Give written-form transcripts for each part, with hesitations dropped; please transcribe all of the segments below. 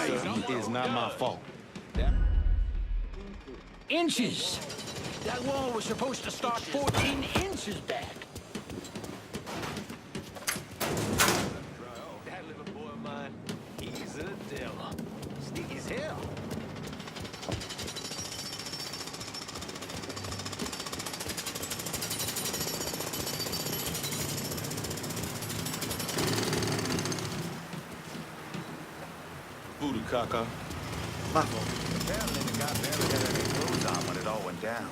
is not my fault. Inches! That wall was supposed to start 14 inches back. That little boy of mine, he's a devil. Sneaky as hell. Voodoo caca. My fault. Apparently the guy barely had any clothes on when it all went down.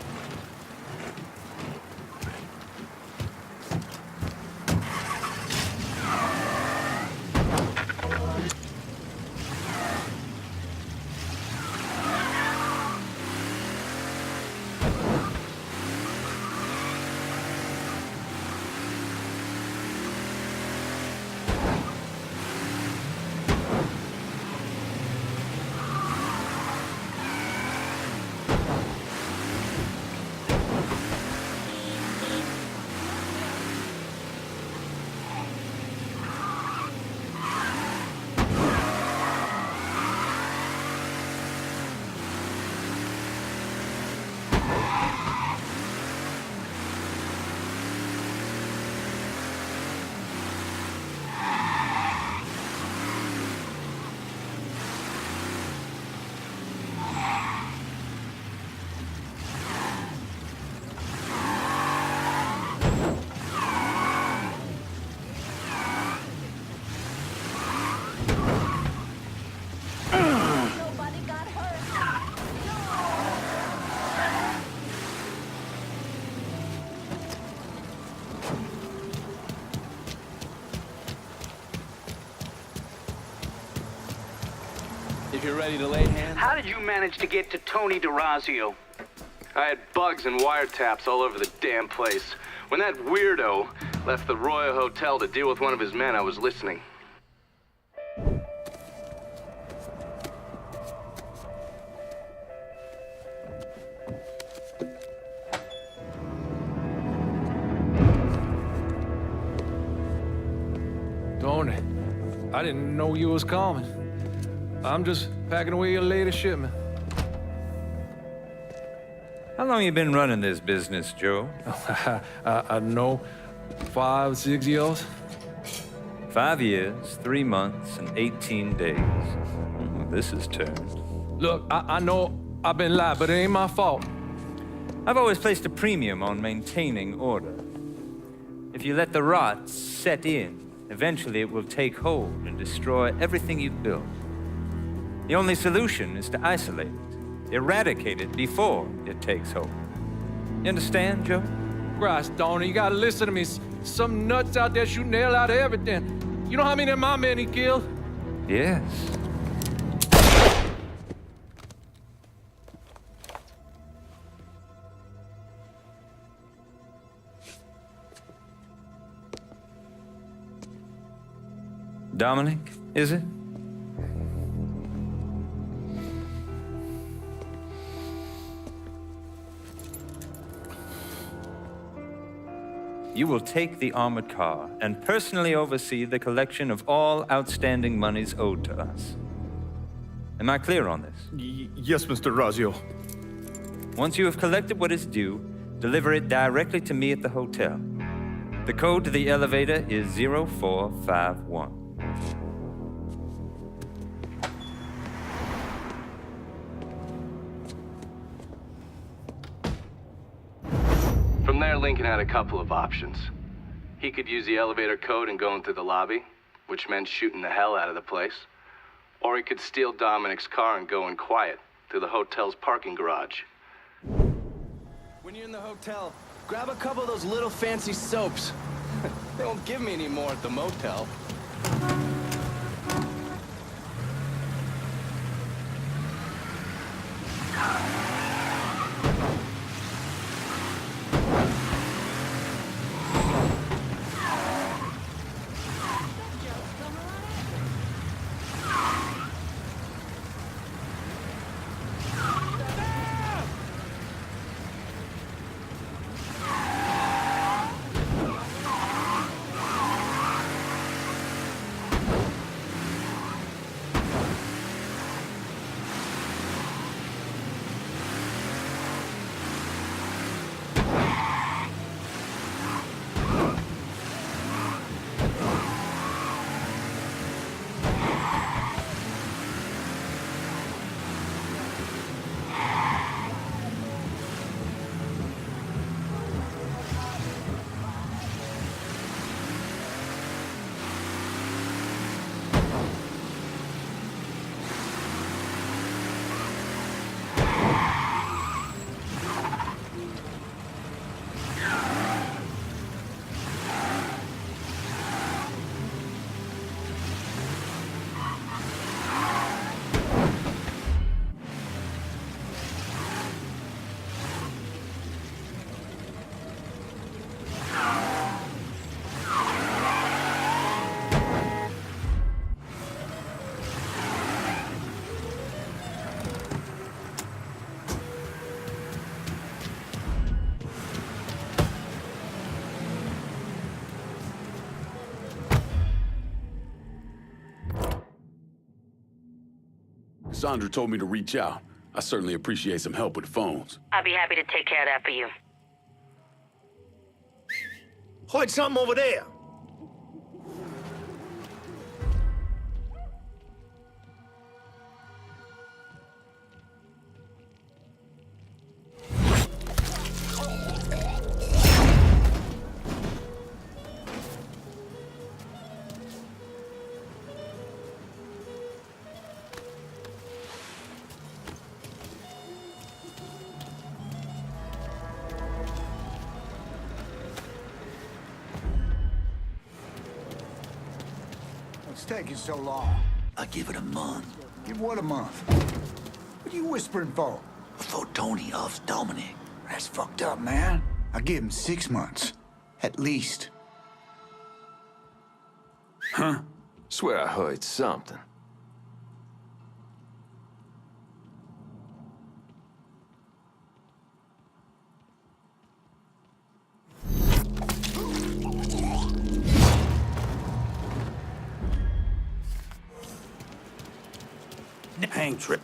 If you're ready to lay hands... How did you manage to get to Tony Dericio? I had bugs and wiretaps all over the damn place. When that weirdo left the Rojala Hotel to deal with one of his men, I was listening. Tony, I didn't know you was coming. I'm just packing away your latest shipment. How long you been running this business, Joe? I know 5, 6 years. 5 years, 3 months, and 18 days. This is turned. Look, I know I've been lied, but it ain't my fault. I've always placed a premium on maintaining order. If you let the rot set in, eventually it will take hold and destroy everything you've built. The only solution is to isolate it, eradicate it before it takes hold. You understand, Joe? Christ, Tony, you gotta listen to me. Some nuts out there shooting the hell out of everything. You know how many of my men he killed? Yes. Dominic, is it? You will take the armored car and personally oversee the collection of all outstanding monies owed to us. Am I clear on this? Yes, Mr. Razio. Once you have collected what is due, deliver it directly to me at the hotel. The code to the elevator is 0451. From there, Lincoln had a couple of options. He could use the elevator code and go into the lobby, which meant shooting the hell out of the place. Or he could steal Dominic's car and go in quiet through the hotel's parking garage. When you're in the hotel, grab a couple of those little fancy soaps. They won't give me any more at the motel. Sandra told me to reach out. I certainly appreciate some help with the phones. I'll be happy to take care of that for you. Hide something over there. What's taking so long? I give it a month. Give what a month? What are you whispering for? Before Tony offs Dominic. That's fucked up, man. I give him 6 months. At least. Huh? Swear I heard something. Hang trip.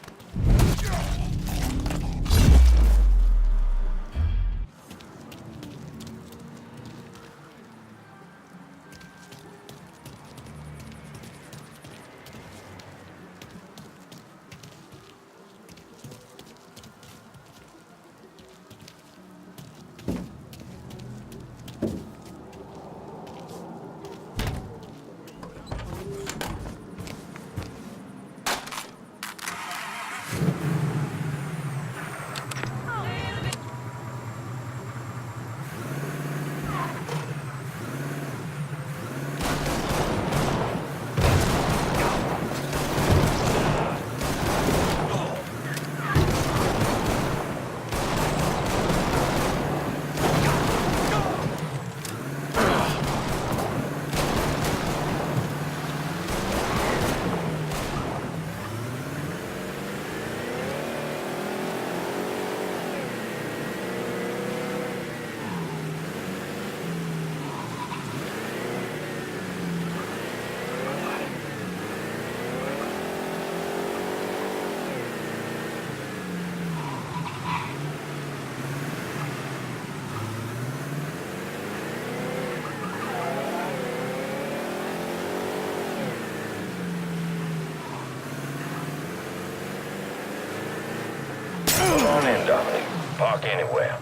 Come on in, Dominic. Park anywhere.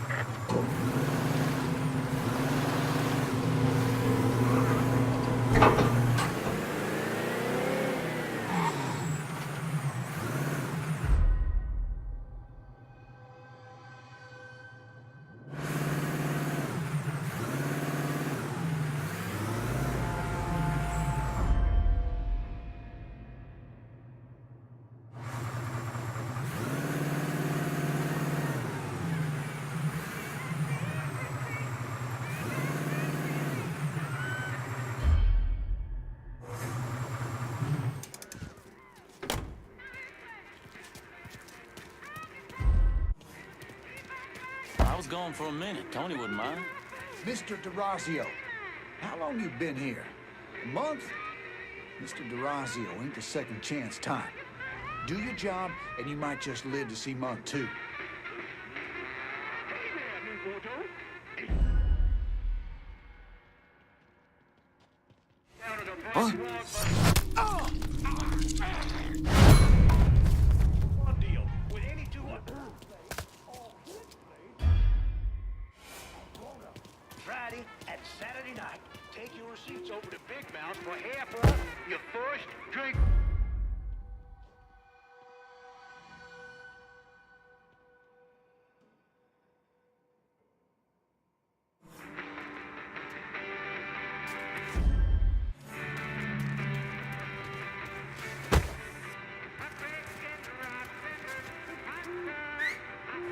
I was gone for a minute. Tony wouldn't mind. Mr. Deracio, how long you been here? A month? Mr. Deracio ain't the second chance type. Do your job, and you might just live to see month 2. Huh? Friday and Saturday night. Take your receipts over to Big Mouth for half off your first drink.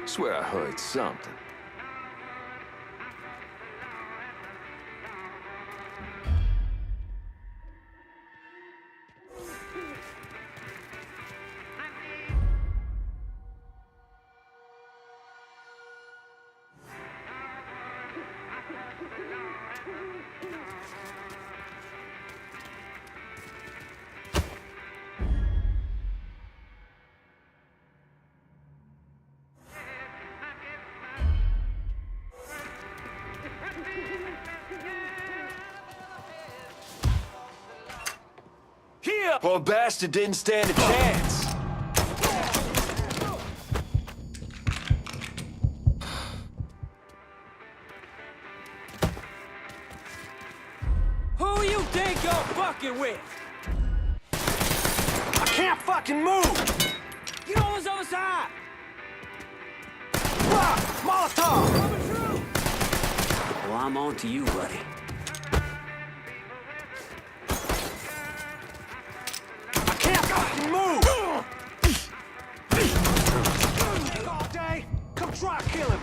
Swear I heard something. Poor bastard didn't stand a chance. Who you think you're fucking with? I can't fucking move! Get on this other side! Molotov! Coming through! Well, I'm on to you, buddy. I can't fucking move! All day, come try to kill him!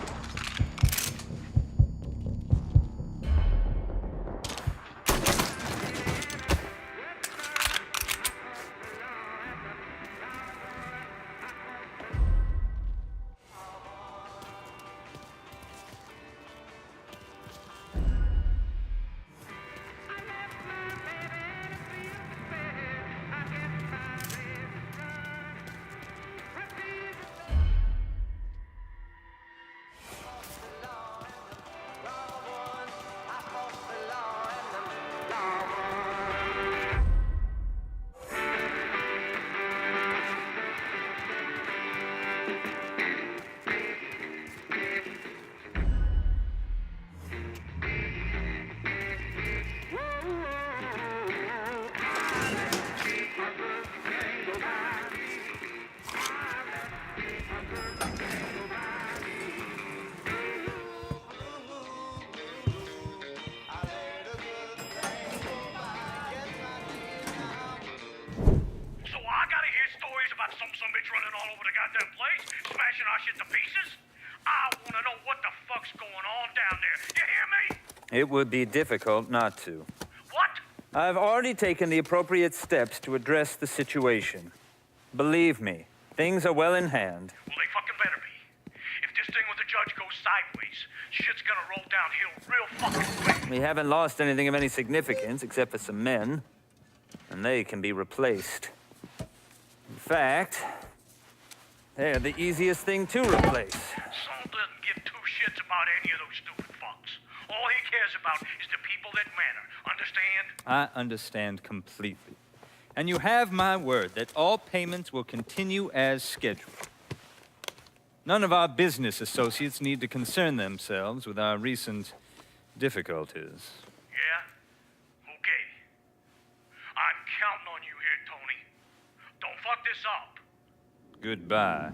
Some bitch running all over the goddamn place, smashing our shit to pieces. I wanna know what the fuck's going on down there. You hear me? It would be difficult not to. What? I've already taken the appropriate steps to address the situation. Believe me, things are well in hand. Well, they fucking better be. If this thing with the judge goes sideways, shit's gonna roll downhill real fucking quick. We haven't lost anything of any significance except for some men, and they can be replaced. In fact, they're the easiest thing to replace. Saul doesn't give two shits about any of those stupid fucks. All he cares about is the people that matter. Understand? I understand completely. And you have my word that all payments will continue as scheduled. None of our business associates need to concern themselves with our recent difficulties. Yeah? Okay. I'm counting on you here, Tony. Don't fuck this up. Goodbye.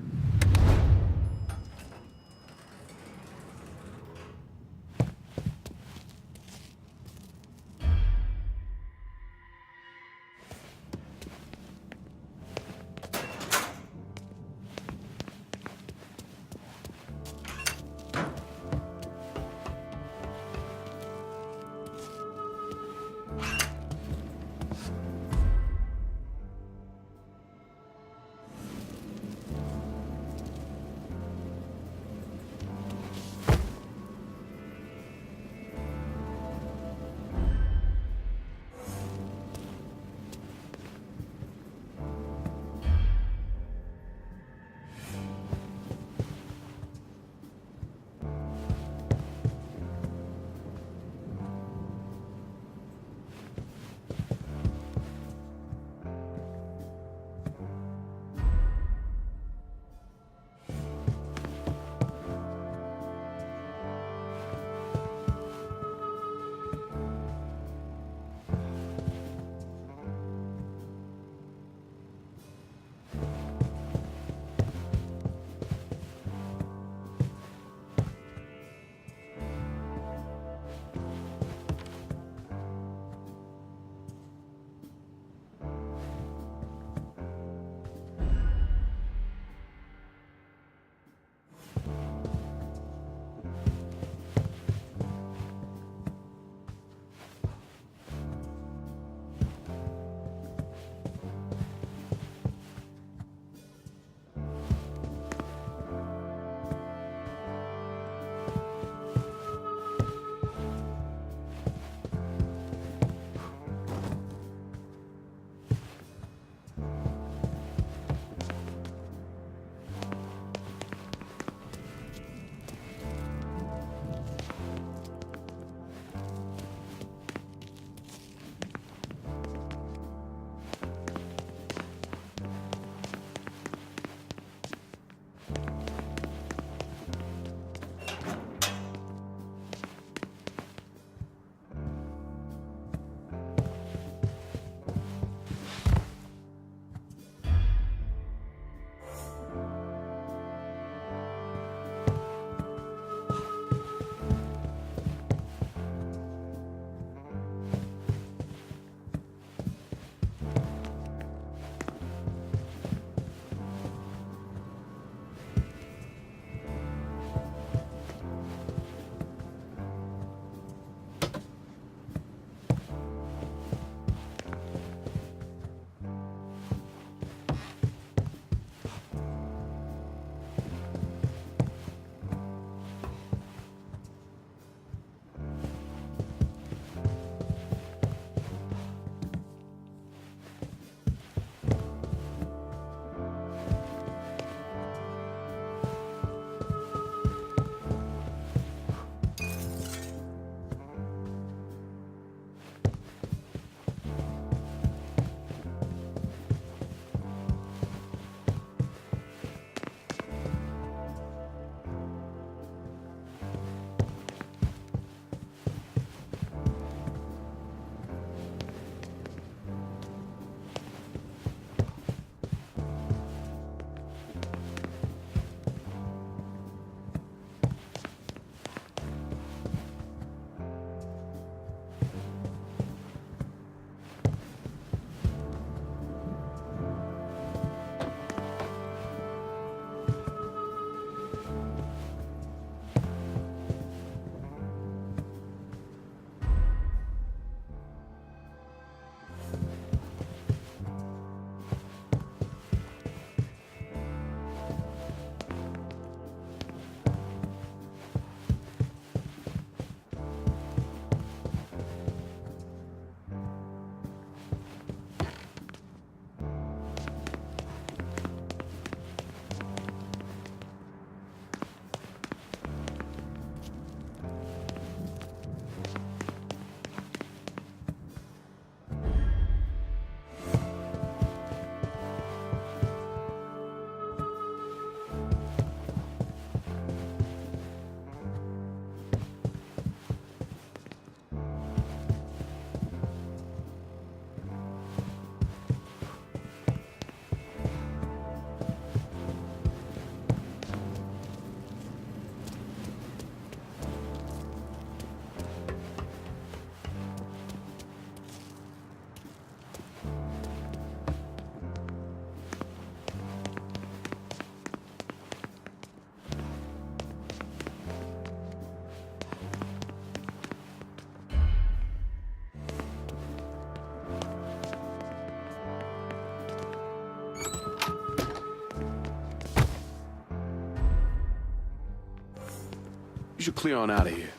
You should clear on out of here.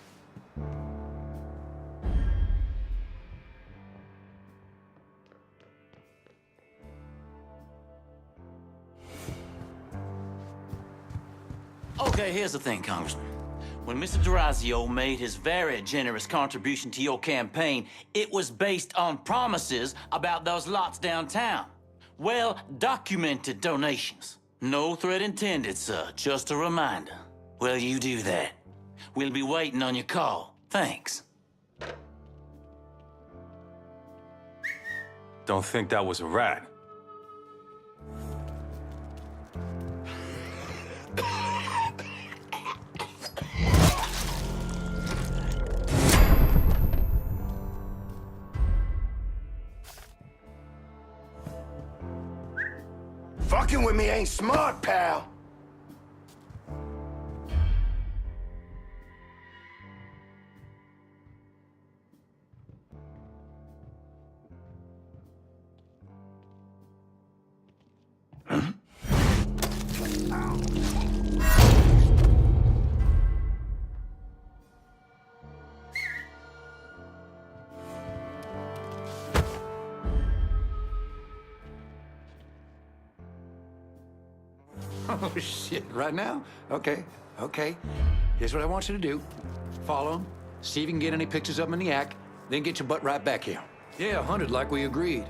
Okay, here's the thing, Congressman. When Mr. Deracio made his very generous contribution to your campaign, it was based on promises about those lots downtown. Well-documented donations. No threat intended, sir. Just a reminder. Well, you do that. We'll be waiting on your call. Thanks. Don't think that was a rat. Fucking with me ain't smart, pal. Oh, shit. Right now? Okay, okay. Here's what I want you to do. Follow him, see if you can get any pictures of him in the act, then get your butt right back here. Yeah, 100 like we agreed.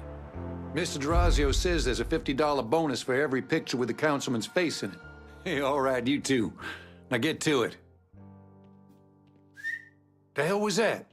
Mr. Deracio says there's a $50 bonus for every picture with the councilman's face in it. Hey, all right, you too. Now get to it. The hell was that?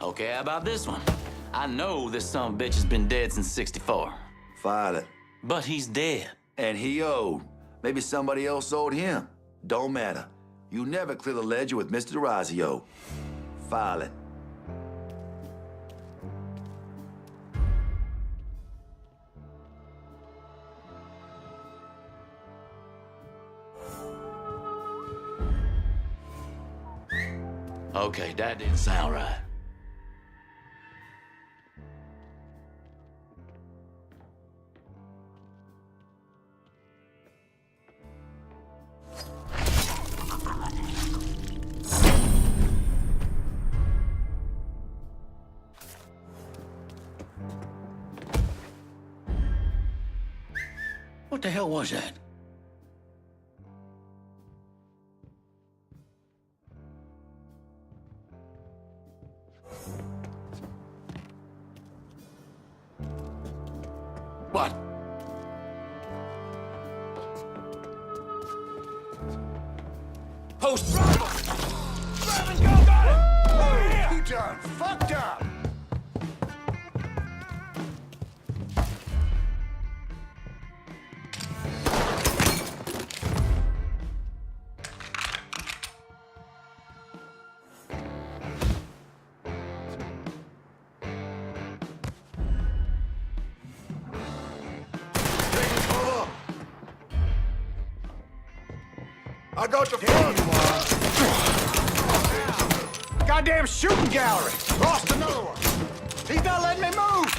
Okay, how about this one? I know this son of a bitch has been dead since '64. File it. But he's dead. And he owed. Maybe somebody else owed him. Don't matter. You never clear the ledger with Mr. Deracio. File it. Okay, that didn't sound right. What the hell was that? What? Post! Grab and go! Got it! Over here! You done fucked up! I got the front. Goddamn shooting gallery. Lost another one. He's not letting me move.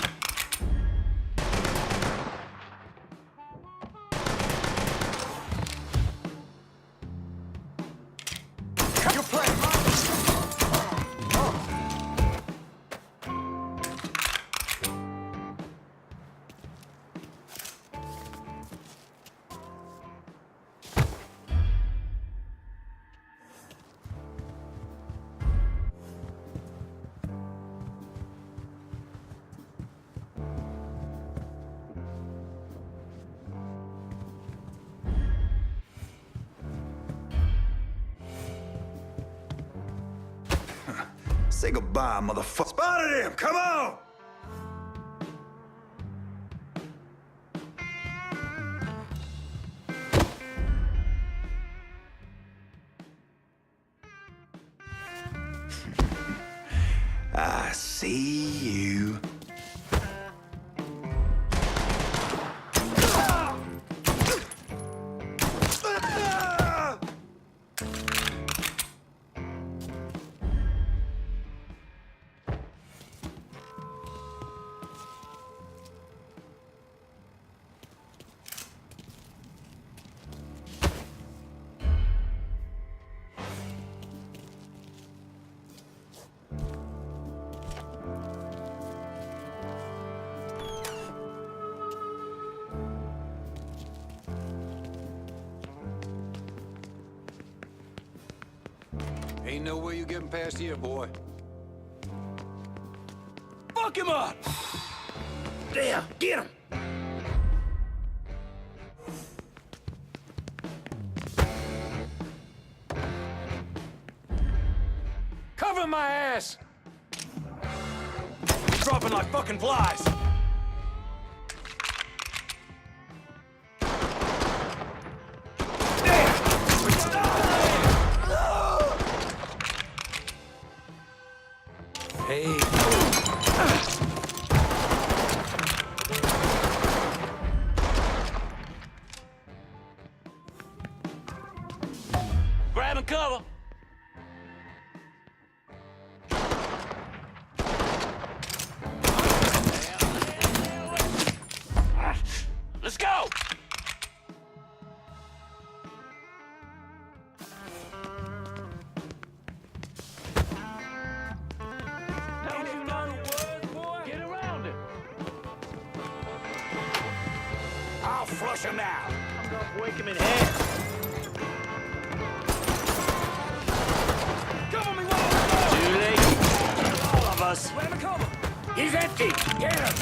You're playing. Say goodbye, motherfucker. Spotted him! Come on! Ain't no way you getting past here, boy. Fuck him up! There, get him! Cover my ass! Dropping like fucking flies! Hey. Grab and cover. Let's go. Get around him. I'll flush him out. I'm gonna wake him in half. Cover me while I'm Too late. All of us. Grab a cover. He's empty. Get him.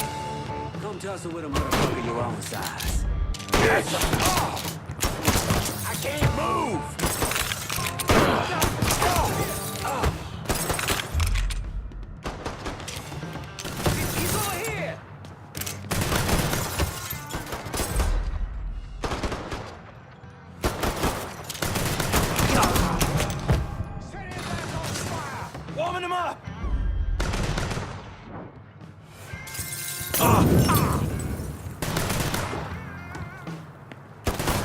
Come tussle with a motherfucker your own size. Yes. Oh. I can't move. He's over here. Set his ass on fire. Warming him up.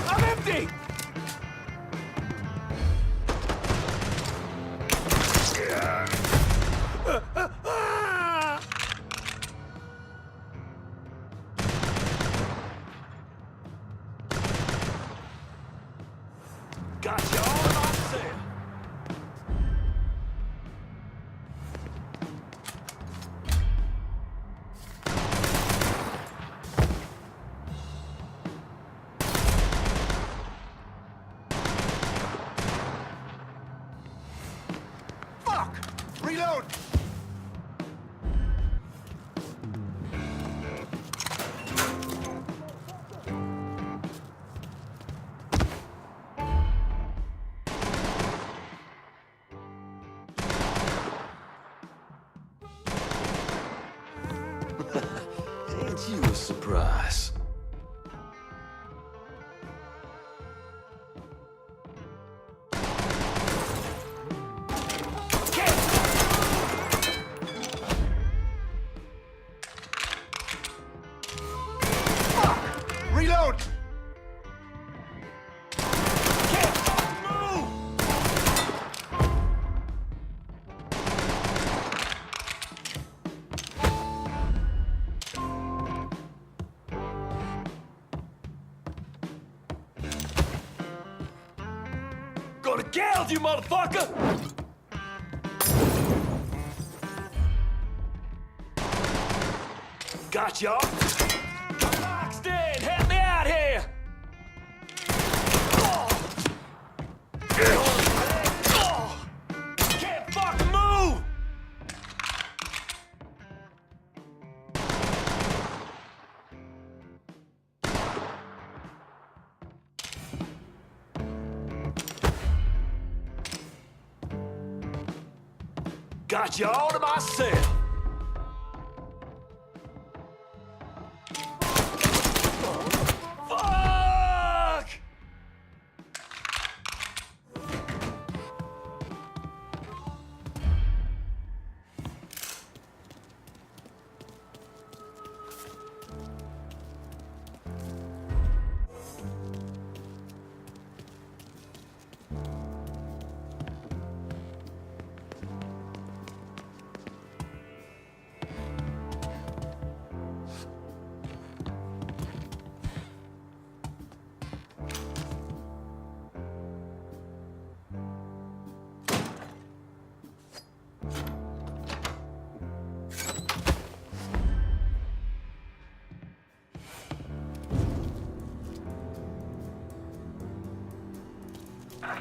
I'm empty. Got you all in myself. Fuck! Reload! Ain't you a surprise? Reload! Go to gals, you motherfucker! Got y'all. Boxed in. Help me out here. Can't fucking move. Got you all to myself. Fuck!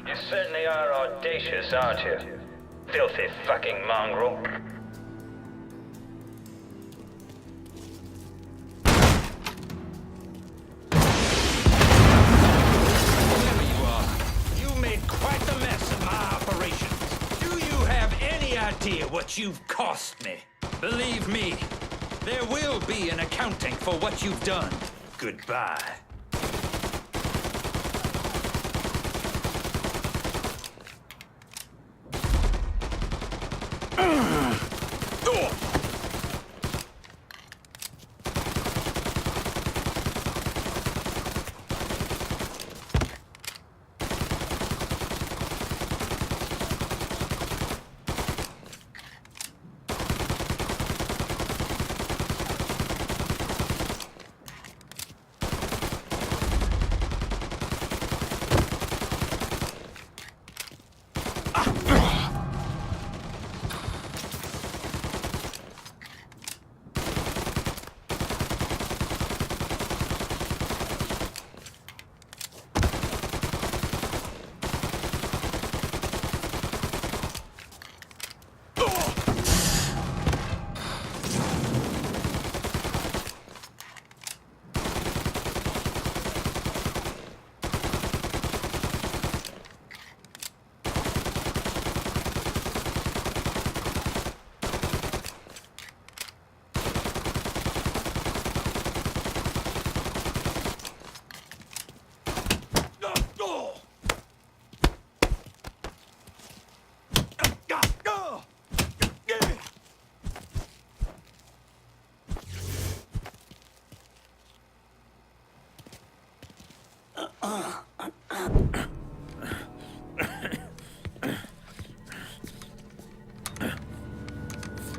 You certainly are audacious, aren't you? filthy fucking mongrel. Whoever you are, you made quite the mess of my operations. Do you have any idea what you've cost me? Believe me, there will be an accounting for what you've done. Goodbye.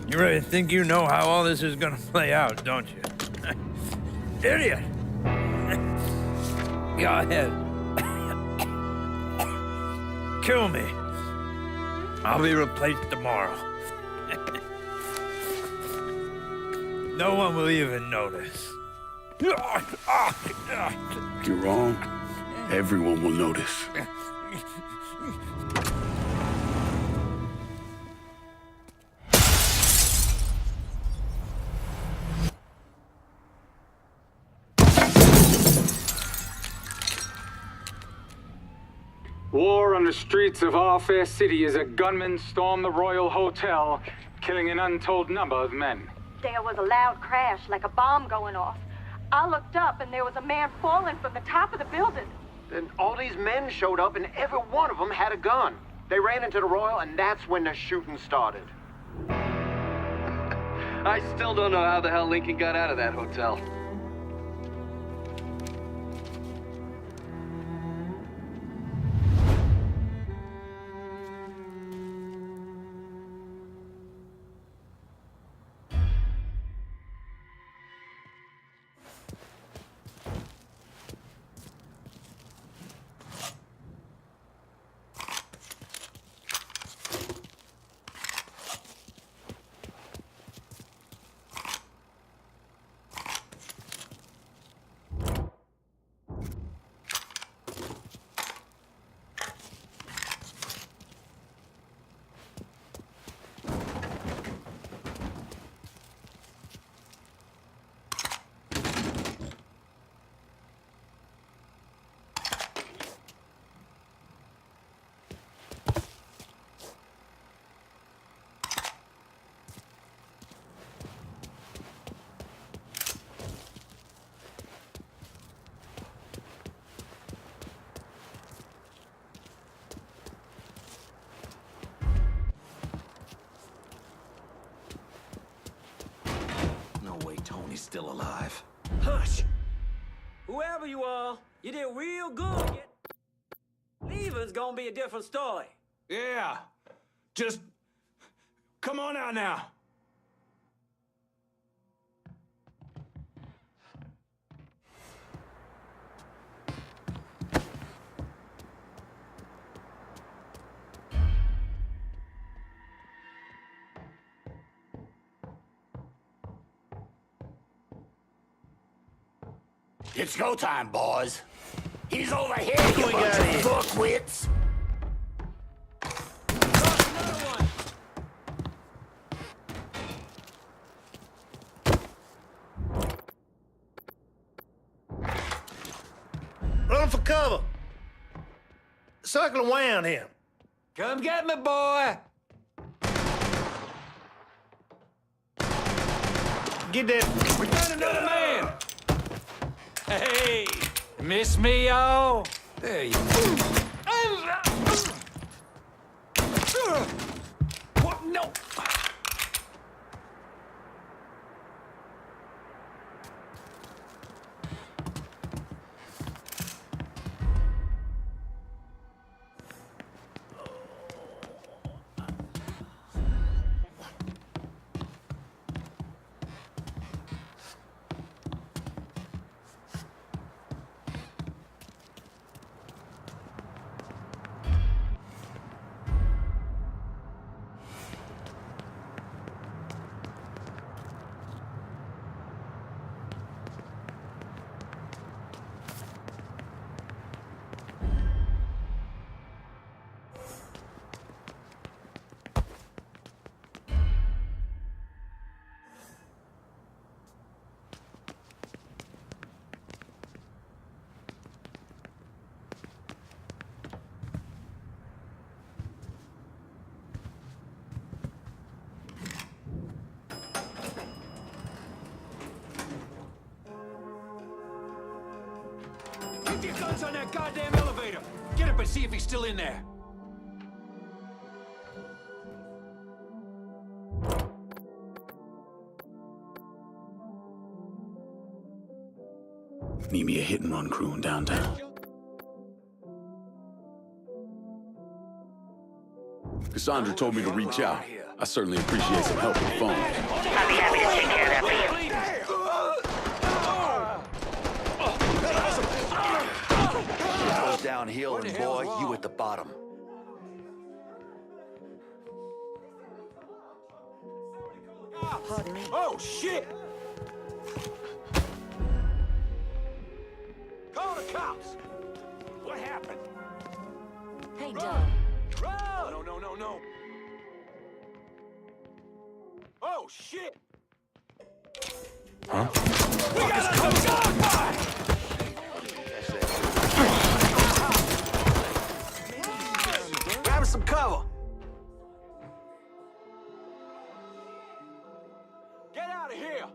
You really think you know how all this is gonna play out, don't you? Idiot! Go ahead. Kill me. I'll be replaced tomorrow. No one will even notice. You're wrong. Everyone will notice. War on the streets of our fair city as a gunman stormed the Royal Hotel, killing an untold number of men. There was a loud crash, like a bomb going off. I looked up and there was a man falling from the top of the building. Then all these men showed up and every one of them had a gun. They ran into the Royal and that's when the shooting started. I still don't know how the hell Lincoln got out of that hotel. Tony's still alive. Hush! Whoever you are, you did real good. Leaving's gonna be a different story. Yeah. Just come on out now. It's go time, boys. He's over here, you bunch of fuckwits. Run for cover. Circle around him. Come get me, boy! Get that. We got another man! Hey! Miss me, y'all? There you go. What? No! Keep your guns on that goddamn elevator! Get up and see if he's still in there! Need me a hit-and-run crew in downtown. Cassandra told me to reach out. I certainly appreciate some help with the phone. I'll be happy to take care of that for you. Goes downhill, and boy, you at the bottom. Oh, shit! Call the cops! What happened? Hey, Run! Doug. Run! No. Oh, shit! Huh? We got a dog! Grab some cover. Get out of here!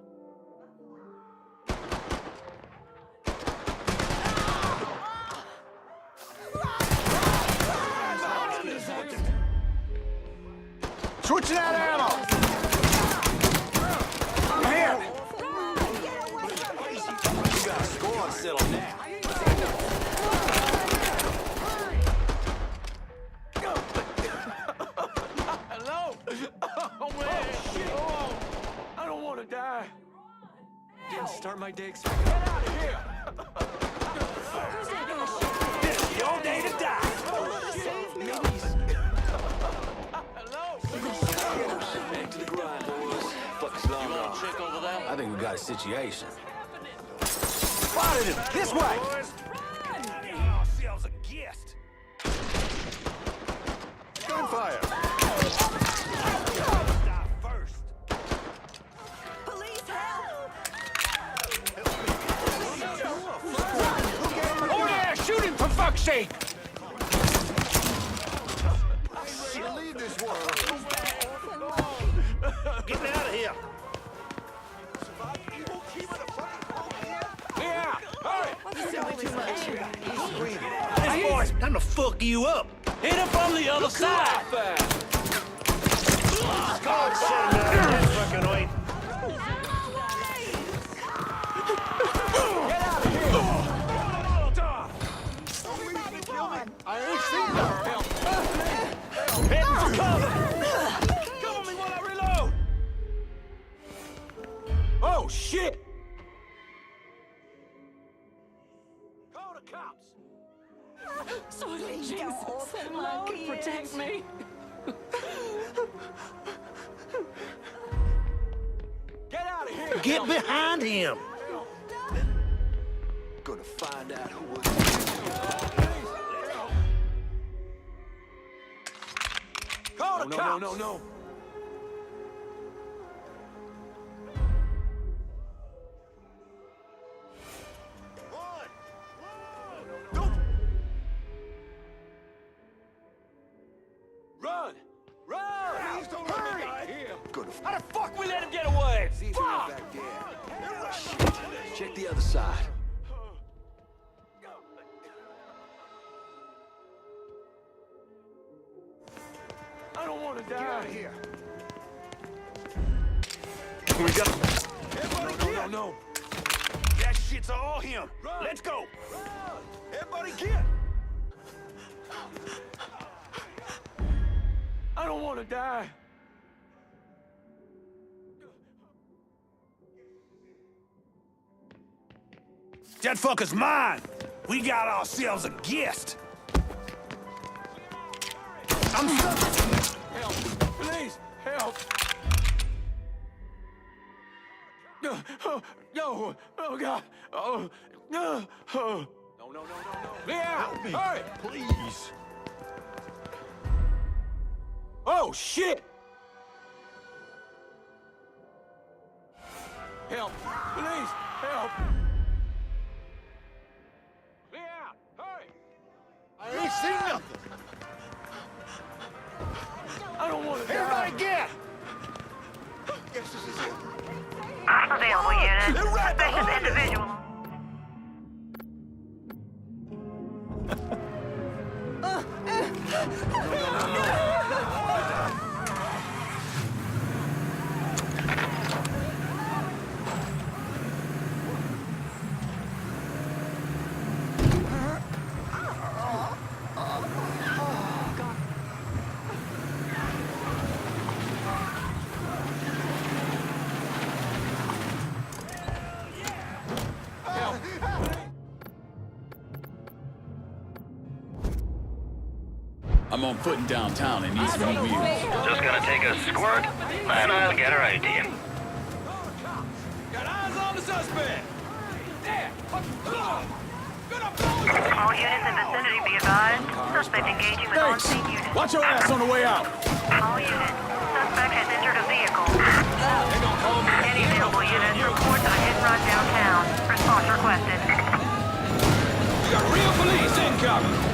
Switching out ammo! Here! You got a score on settle now. Hello? Oh, man! Oh, shit! Oh, I don't want to die. Didn't start my day expecting. Get out of here! This is your day to die! Oh, shit! Back to the grind, boys. Fuck's long gone. Check over there. I think we got a situation. Spotted him! This way! Ourselves a guest. Gunfire! Stop first. Police, help! Oh, yeah! Shoot him, for fuck's sake! Shit, leave this world. Get out of here. Yeah! Hurry! Hey, boys, time to fuck you up. Hit him from the other side! God, shut him down. That's fucking right. Get out of here! I ain't seen that. Heading for cover. Cover me while I reload! Oh, shit! Call the cops! Sweet Jesus, Lord, protect me. Get out of here! Get behind him. Gonna find out who was. Call the cops! No. other side. I don't want to die. Get out of here. We got... No. That shit's all him. Run. Let's go. Run. Everybody get. I don't want to die. That fucker's mine. We got ourselves a guest. I'm Help! Please, help! No! Oh God! Oh no! No! Yeah! Hurry! Please. Oh shit! Help! Please, help! Yeah! Hurry! I ain't seen nothing. I don't want to die. Everybody get! Yes, this is it. Available unit. They're right Suspicious behind us. individual. I'm on foot in downtown and need some new wheels. Just gonna take a squirt, and I'll get her out to you. Got eyes on the suspect. There. All units in vicinity be advised. Suspect engaging with Thanks. on-scene units. Watch your ass on the way out. All units. Suspect has entered a vehicle. Any available units report to a hit and run downtown. Response requested. We got real police incoming.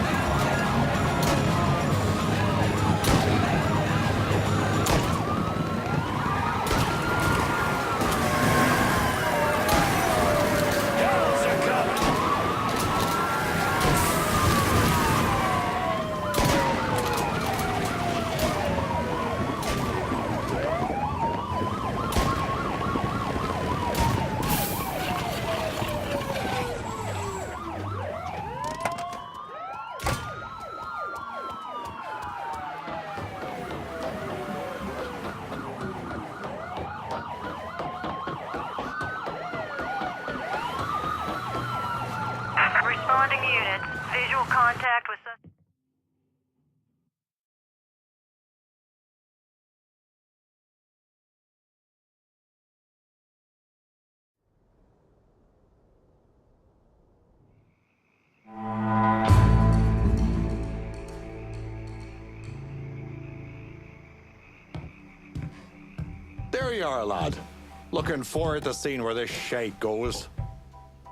Responding units. Visual contact with suspect. There you are, lad. Looking forward to seeing where this shite goes.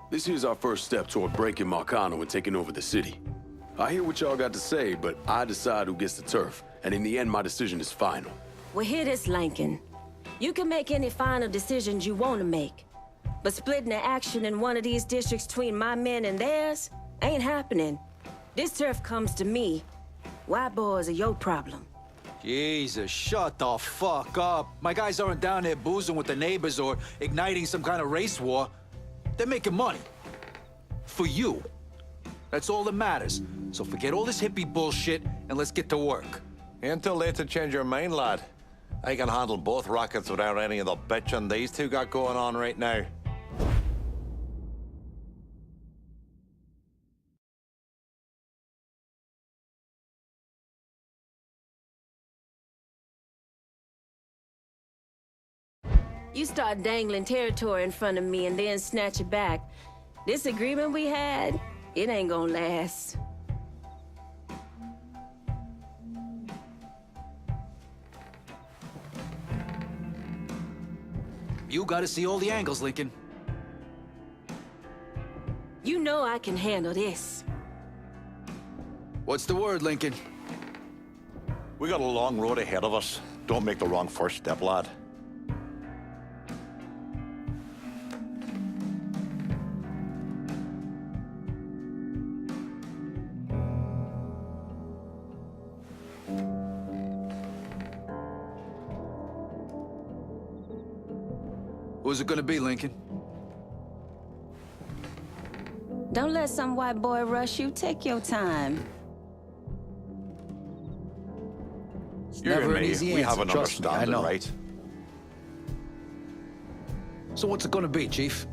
This here's our first step toward breaking Marcano and taking over the city. I hear what y'all got to say, but I decide who gets the turf. And in the end, my decision is final. Well, hear this, Lincoln. You can make any final decisions you want to make. But splitting the action in one of these districts between my men and theirs ain't happening. This turf comes to me. White boys are your problem. Jesus, shut the fuck up. My guys aren't down there boozing with the neighbors or igniting some kind of race war. They're making money. For you. That's all that matters. So forget all this hippie bullshit and let's get to work. Ain't too late to change your mind, lad. I can handle both rackets without any of the bitching these two got going on right now. You start dangling territory in front of me and then snatch it back. This agreement we had, it ain't gonna last. You gotta see all the angles, Lincoln. You know I can handle this. What's the word, Lincoln? We got a long road ahead of us. Don't make the wrong first step, lad. Who's it gonna be, Lincoln? Don't let some white boy rush you. Take your time. You and Never an me, easy we answer, have an trust me, I understanding, know. right? So what's it gonna be, Chief?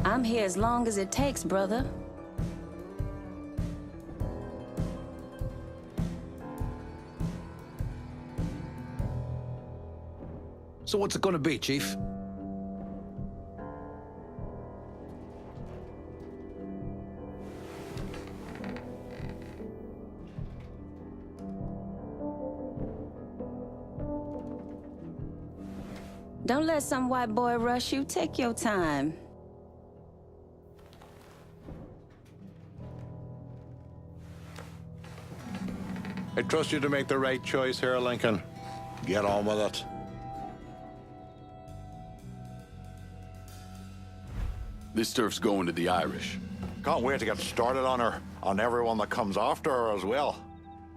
I'm here as long as it takes, brother. So what's it gonna be, Chief? Don't let some white boy rush you. Take your time. I trust you to make the right choice here, Lincoln. Get on with it. This turf's going to the Irish. Can't wait to get started on her, on everyone that comes after her as well.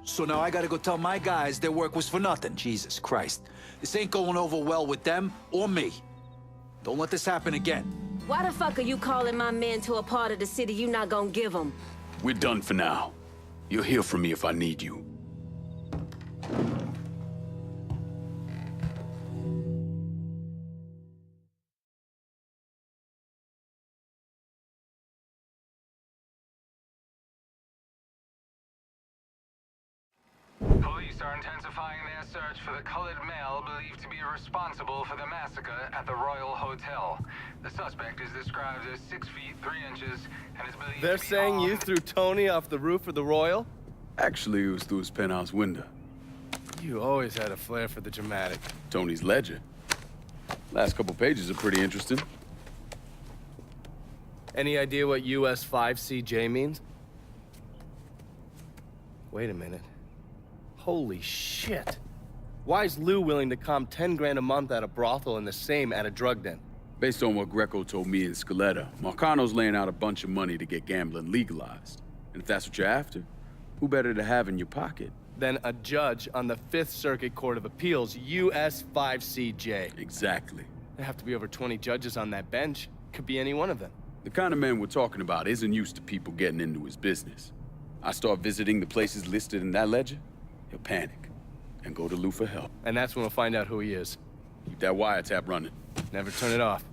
So now I gotta go tell my guys their work was for nothing. Jesus Christ. This ain't going over well with them or me. Don't let this happen again. Why the fuck are you calling my men to a part of the city you not gonna give them? We're done for now. You'll hear from me if I need you. Police are intensifying their search for the colored male believed to be responsible for the massacre at the Royal Hotel. The suspect is described as 6 feet 3 inches and is believed They're to be saying you armed. threw Tony off the roof of the Royal? Actually, it was through his penthouse window. You always had a flair for the dramatic. Tony's ledger. Last couple pages are pretty interesting. Any idea what US 5CJ means? Wait a minute. Holy shit. Why is Lou willing to comp 10 grand a month at a brothel and the same at a drug den? Based on what Greco told me in Scaletta, Marcano's laying out a bunch of money to get gambling legalized. And if that's what you're after, who better to have in your pocket? Then a judge on the 5th Circuit Court of Appeals, US 5CJ. Exactly. There have to be over 20 judges on that bench. Could be any one of them. The kind of man we're talking about isn't used to people getting into his business. I start visiting the places listed in that ledger, he'll panic and go to Lou for help. And that's when we'll find out who he is. Keep that wiretap running. Never turn it off.